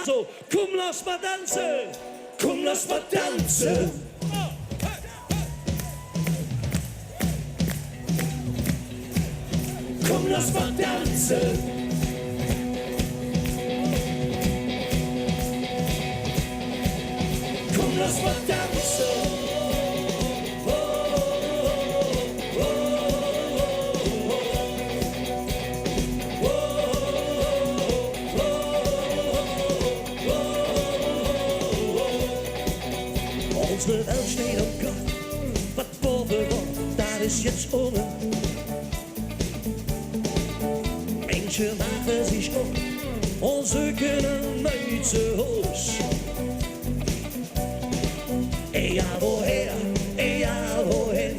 So, komm, lass mal tanzen. Komm, lass mal tanzen. Komm, lass mal tanzen. Komm, lass mal tanzen. Unsere Welt steht am Kopf, was boven war, das ist jetzt ohne. Menschen machen sich um und suchen ein neues Haus. Ja, woher, ja, wohin,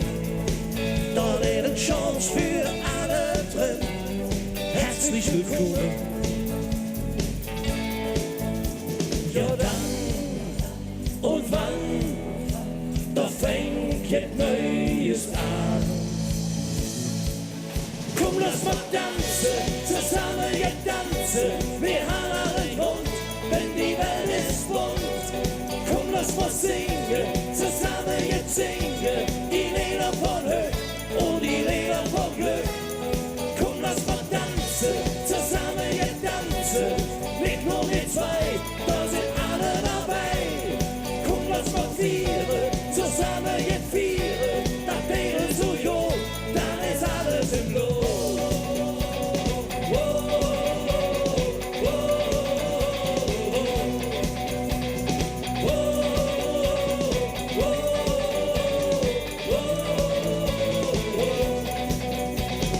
da wäre eine Chance für alle drin. Herzlich willkommen. Ja, dann und wann, da fängt jetzt Neues an. Komm, lass mal tanzen, zusammen jetzt tanzen. Wir haben einen Grund, wenn die Welt ist bunt. Komm, lass mal singen, zusammen jetzt singen. Die Lieder von Höhe und die Lieder von Glück. Komm, lass mal tanzen, zusammen jetzt tanzen. Nicht nur wir zwei, da sind alle dabei. Komm, lass mal vieren, zusammen jetzt vieren. Das wäre so jung, dann ist alles im Lot.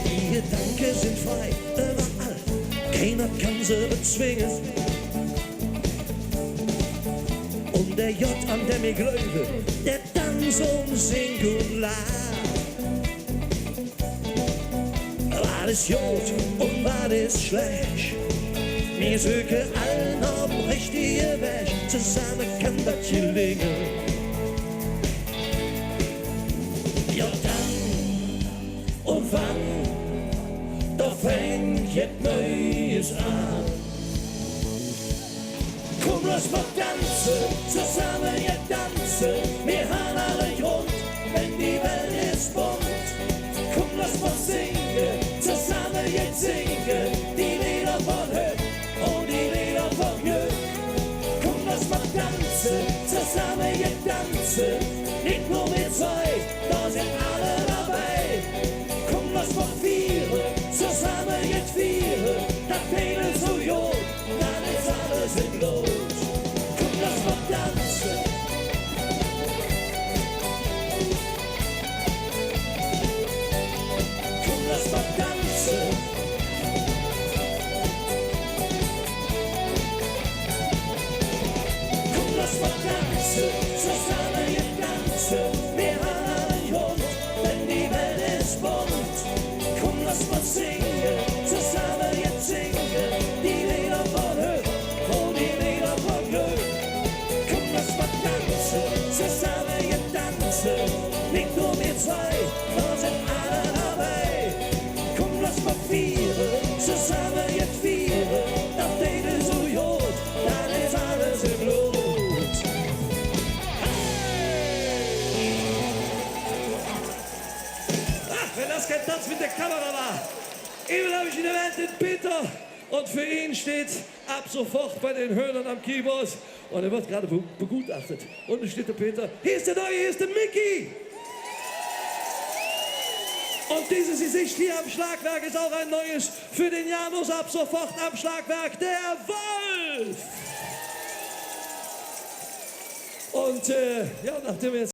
Die Gedanken sind frei, überall, keiner kann sie bezwingen. Und der J, an dem ich glaube, der tanzt um Singular. Was ist gut und was ist schlecht? Wir suchen allen auf dem richtigen Weg, zusammen kann das gelingen. Ja, dann und wann, da fängt jetzt Neues an. Komm, lass mal tanzen, zusammen jetzt tanzen. Wir haben alle Grund, wenn die Welt ist bunt. Komm, lass mal singen, zusammen jetzt singen. Die Lieder von Höhe und die Lieder von Glück. Komm, lass mal tanzen, zusammen jetzt tanzen. Nicht nur wir zwei, da sind alle dabei. Komm, lass mal vieren, zusammen jetzt vieren. Das Fädel so jung, dann ist alles im Lot. Komm, lass mal tanzen. Komm, lass mal tanzen. Komm, lass mal tanzen, zusammen jetzt tanzen. Wir haben einen Grund, wenn die Welt ist bunt. Komm, lass mal singen, zusammen jetzt singen. Die Lieder von Höhe und die Lieder von Glück. Komm, lass mal tanzen, zusammen jetzt tanzen. Nicht nur wir zwei, da sind alle dabei. Komm, lass mal vieren, zusammen jetzt vieren. Das Fädel so gut, dann ist alles im Blut. Ach, wenn das kein Tanz mit der Kamera war. Eben habe ich ihn erwähnt, den Peter. Und für ihn steht ab sofort bei den Hörnern am Keyboard. Und er wird gerade begutachtet. Unten steht der Peter. Hier ist der Neue, hier ist der Mickey. Und dieses Gesicht hier am Schlagwerk ist auch ein neues für den Janus. Ab sofort am Schlagwerk, der Wolf. Und ja, nachdem wir jetzt